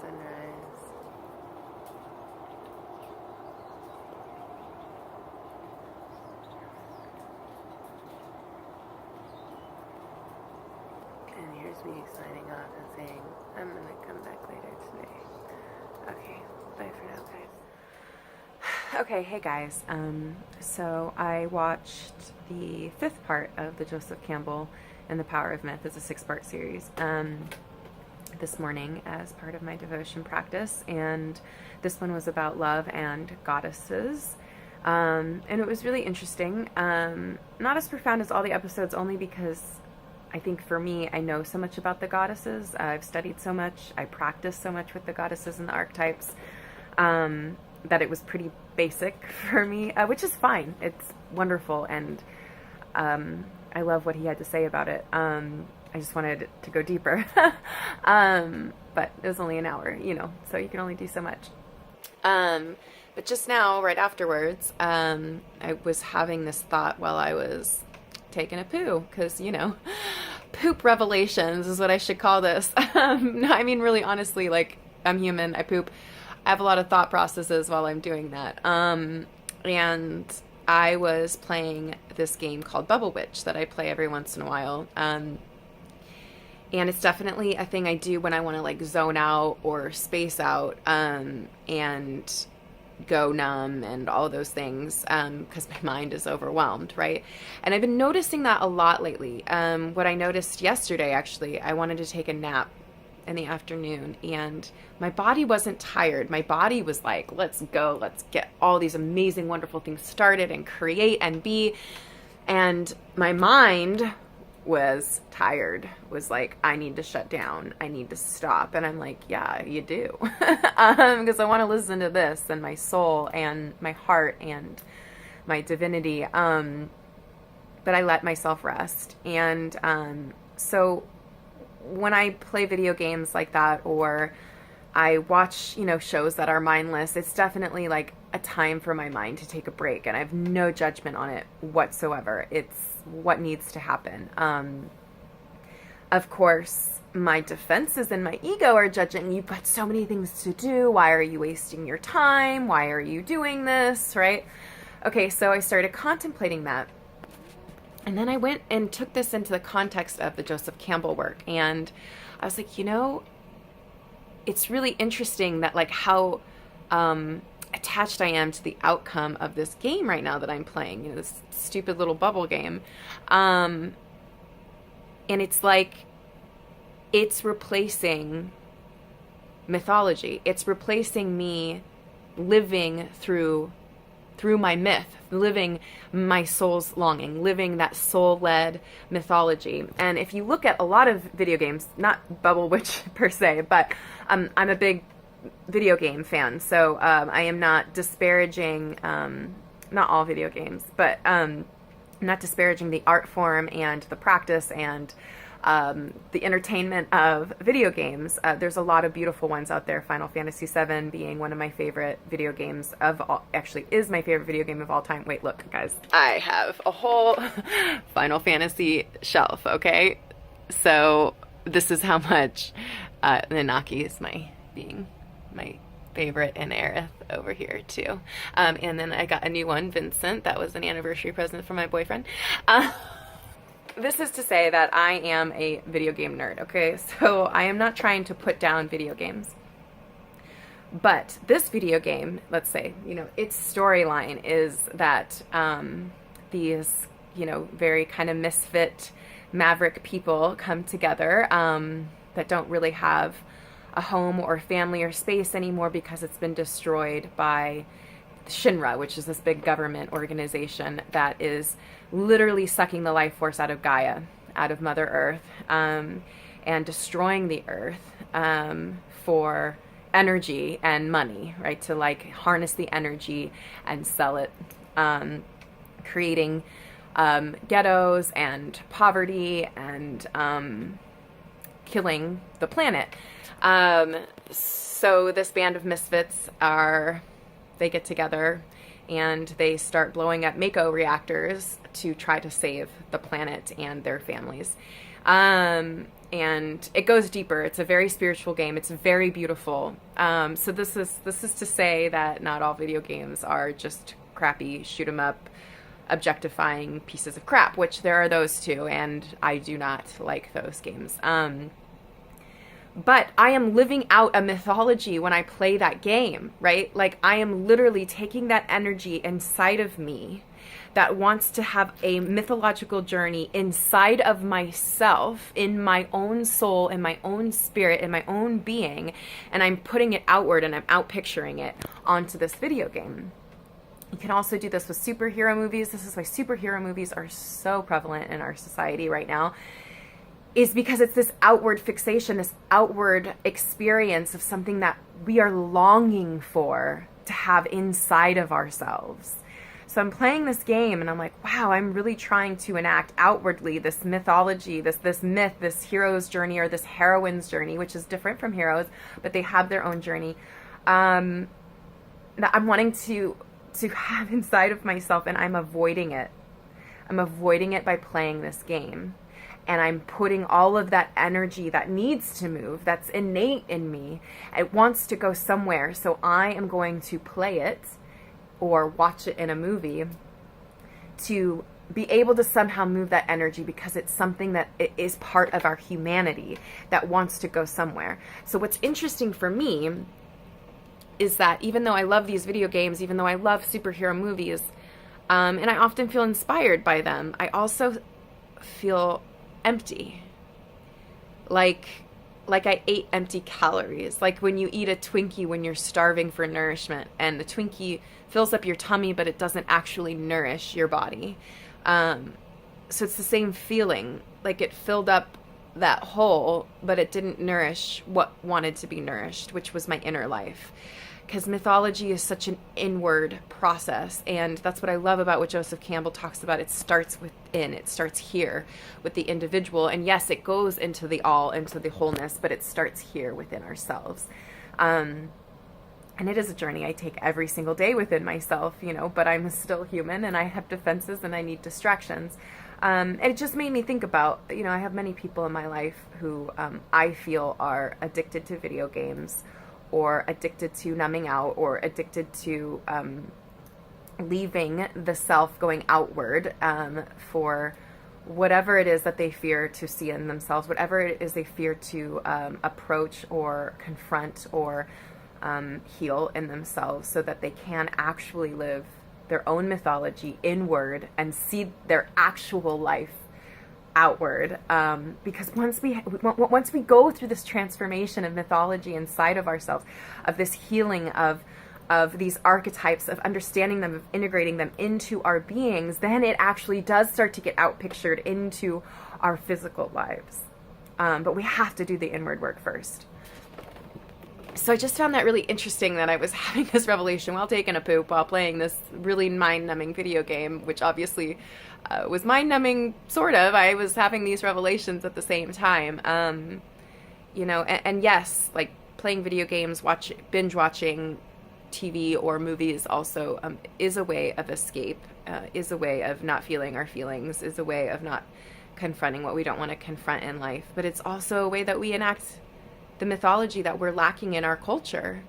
sunrise. And here's me signing off and saying, I'm going to come back later today. Okay, bye for now, guys. Okay, hey guys. So I watched the 5th part of the Joseph Campbell and the Power of Myth. It's a 6-part series. This morning as part of my devotion practice, and this one was about love and goddesses, and it was really interesting. Not as profound as all the episodes, only because I think for me, I know so much about the goddesses. I've studied so much, I practice so much with the goddesses and the archetypes, that it was pretty basic for me, which is fine. It's wonderful, and I love what he had to say about it. I just wanted to go deeper. But it was only an hour, so you can only do so much. But just now, right afterwards, I was having this thought while I was taking a poo, because, poop revelations is what I should call this. No, I mean, really, honestly, like, I'm human, I poop. I have a lot of thought processes while I'm doing that. And I was playing this game called Bubble Witch that I play every once in a while. And it's definitely a thing I do when I want to like zone out or space out, and go numb and all those things, because my mind is overwhelmed, right? And I've been noticing that a lot lately. What I noticed yesterday, actually, I wanted to take a nap in the afternoon, and my body wasn't tired. My body was like, let's go, let's get all these amazing, wonderful things started and create and be. And my mind was tired, was like, I need to shut down, I need to stop. And I'm like, yeah, you do. Because I want to listen to this and my soul and my heart and my divinity. But I let myself rest. And so when I play video games like that, or I watch, shows that are mindless, it's definitely like a time for my mind to take a break. And I have no judgment on it whatsoever. It's what needs to happen. Of course, my defenses and my ego are judging. You've got so many things to do. Why are you wasting your time? Why are you doing this? Right? Okay, so I started contemplating that. And then I went and took this into the context of the Joseph Campbell work. And I was like, it's really interesting that like how attached I am to the outcome of this game right now that I'm playing, this stupid little bubble game. And it's like, it's replacing mythology. It's replacing me living through my myth, living my soul's longing, living that soul-led mythology. And if you look at a lot of video games, not Bubble Witch per se, but I'm a big video game fan, so I am not disparaging, not all video games, but not disparaging the art form and the practice and the entertainment of video games. There's a lot of beautiful ones out there. Final Fantasy VII being one of my favorite video games of all, actually is my favorite video game of all time. Wait, look, guys, I have a whole Final Fantasy shelf, okay? So this is how much Nanaki is my favorite, and Aerith over here too. And then I got a new one, Vincent. That was an anniversary present from my boyfriend. This is to say that I am a video game nerd, okay? So I am not trying to put down video games. But this video game, let's say, its storyline is that these, very kind of misfit maverick people come together that don't really have a home or family or space anymore because it's been destroyed by Shinra, which is this big government organization that is literally sucking the life force out of Gaia, out of Mother Earth, and destroying the earth for energy and money, right? To like harness the energy and sell it, creating ghettos and poverty and killing the planet. So this band of misfits they get together and they start blowing up Mako reactors to try to save the planet and their families. and it goes deeper. It's a very spiritual game. It's very beautiful. So this is to say that not all video games are just crappy shoot 'em up, objectifying pieces of crap, which there are those too, and I do not like those games. But I am living out a mythology when I play that game, right? Like, I am literally taking that energy inside of me that wants to have a mythological journey inside of myself, in my own soul, in my own spirit, in my own being, and I'm putting it outward and I'm out picturing it onto this video game. You can also do this with superhero movies. This is why superhero movies are so prevalent in our society right now, is because it's this outward fixation, this outward experience of something that we are longing for to have inside of ourselves. So I'm playing this game and I'm like, wow, I'm really trying to enact outwardly this mythology, this myth, this hero's journey, or this heroine's journey, which is different from heroes, but they have their own journey, that I'm wanting to have inside of myself, and I'm avoiding it. I'm avoiding it by playing this game. And I'm putting all of that energy that needs to move, that's innate in me, it wants to go somewhere. So I am going to play it or watch it in a movie to be able to somehow move that energy, because it's something that is part of our humanity that wants to go somewhere. So what's interesting for me is that even though I love these video games, even though I love superhero movies, and I often feel inspired by them, I also feel empty. Like I ate empty calories. Like when you eat a Twinkie when you're starving for nourishment, and the Twinkie fills up your tummy, but it doesn't actually nourish your body. So it's the same feeling. Like it filled up that hole, but it didn't nourish what wanted to be nourished, which was my inner life. Because mythology is such an inward process, and that's what I love about what Joseph Campbell talks about. It starts within, it starts here with the individual, and yes, it goes into the all, into the wholeness, but it starts here within ourselves. And it is a journey I take every single day within myself, but I'm still human, and I have defenses, and I need distractions. And it just made me think about, I have many people in my life who I feel are addicted to video games, or addicted to numbing out, or addicted to leaving the self, going outward for whatever it is that they fear to see in themselves, whatever it is they fear to approach or confront or heal in themselves, so that they can actually live their own mythology inward and see their actual life outward. Because once we go through this transformation of mythology inside of ourselves, of this healing of these archetypes, of understanding them, of integrating them into our beings, then it actually does start to get outpictured into our physical lives. But we have to do the inward work first. So I just found that really interesting, that I was having this revelation while taking a poop, while playing this really mind-numbing video game, which obviously was mind-numbing, sort of. I was having these revelations at the same time. And yes, like playing video games, binge watching TV or movies also is a way of escape, is a way of not feeling our feelings, is a way of not confronting what we don't want to confront in life. But it's also a way that we enact the mythology that we're lacking in our culture.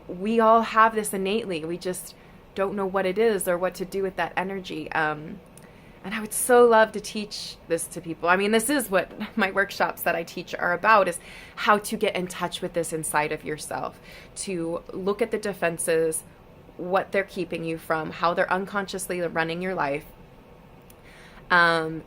We all have this innately. We just don't know what it is or what to do with that energy. And I would so love to teach this to people. I mean, this is what my workshops that I teach are about, is how to get in touch with this inside of yourself, to look at the defenses, what they're keeping you from, how they're unconsciously running your life, and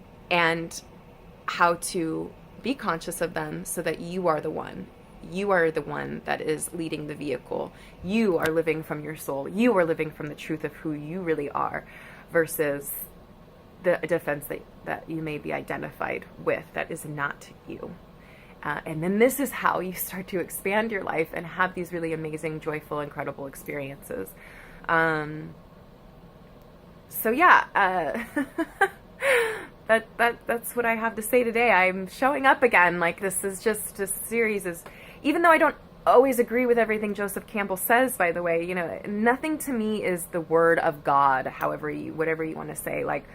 how to be conscious of them so that you are the one. You are the one that is leading the vehicle. You are living from your soul. You are living from the truth of who you really are, versus the defense that you may be identified with that is not you. And then this is how you start to expand your life and have these really amazing, joyful, incredible experiences. So yeah, that's what I have to say today. I'm showing up again. Like, this is just a series is, even though I don't always agree with everything Joseph Campbell says, by the way, nothing to me is the word of God, whatever you want to say. Like,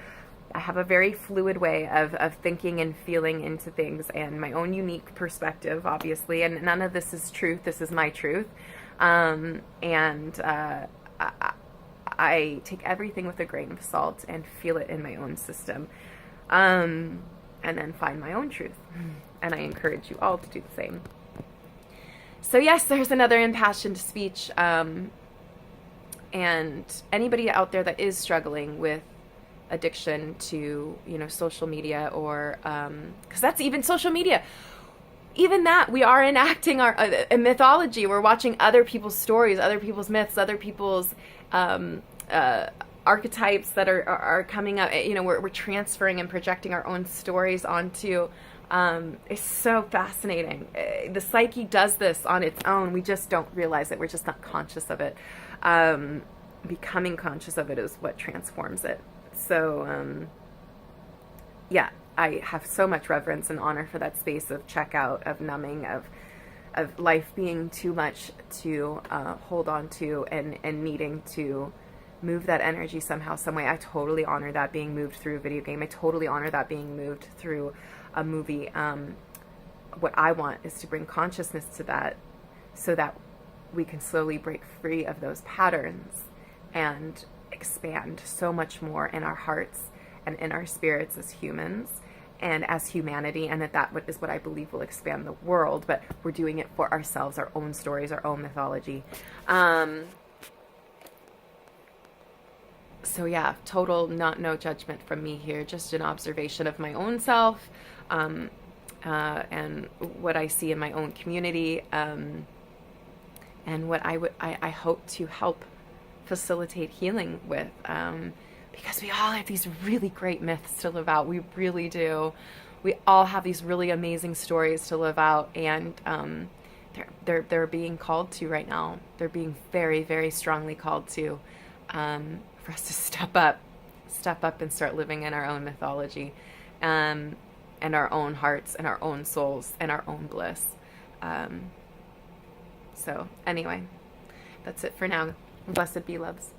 I have a very fluid way of thinking and feeling into things, and my own unique perspective, obviously. And none of this is truth. This is my truth. I take everything with a grain of salt and feel it in my own system, and then find my own truth. And I encourage you all to do the same. So yes, there's another impassioned speech. And anybody out there that is struggling with addiction to, social media, or because that's even social media. Even that, we are enacting our mythology. We're watching other people's stories, other people's myths, other people's archetypes that are coming up. We're transferring and projecting our own stories onto. It's so fascinating. The psyche does this on its own. We just don't realize it. We're just not conscious of it. Becoming conscious of it is what transforms it. So, yeah. I have so much reverence and honor for that space of checkout, of numbing, of life being too much to hold on to, and needing to move that energy somehow, some way. I totally honor that being moved through a video game. I totally honor that being moved through a movie. What I want is to bring consciousness to that, so that we can slowly break free of those patterns and expand so much more in our hearts and in our spirits as humans and as humanity, and that is what I believe will expand the world. But we're doing it for ourselves, our own stories, our own mythology. So yeah, total no judgment from me here, just an observation of my own self, and what I see in my own community, and what I hope to help facilitate healing with, because we all have these really great myths to live out. We really do. We all have these really amazing stories to live out, and they're being called to right now. They're being very, very strongly called to, for us to step up and start living in our own mythology, and our own hearts and our own souls and our own bliss. So anyway, that's it for now. Blessed be, loves.